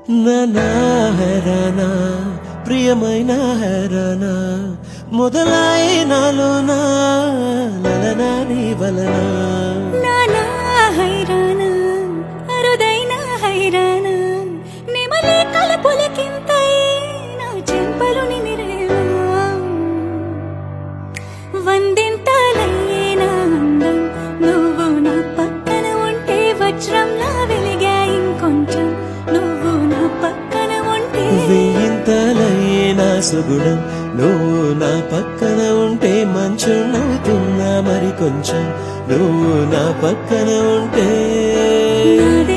నా హెరానా ప్రియమైన హెరానా మొదలై నాలోనా లలనా నీ వలనా నానా హైరాణ అరుదైన హైరాణ నెమలి కలపులకింతై నా చెంపలు నిమిరేలా వందింతలయ్యేనా అందం నువ్వు నా పక్కన ఉంటే వజ్రంలా వెలిగా ఇంకొంచెం నువ్వు నా పక్కన ఉంటే వెయ్యింతలయ్యేనా సుగుణం నువ్వు నా పక్కన ఉంటే మంచునవుతున్నా మరి కొంచెం నువ్వు నా పక్కన ఉంటే నాదే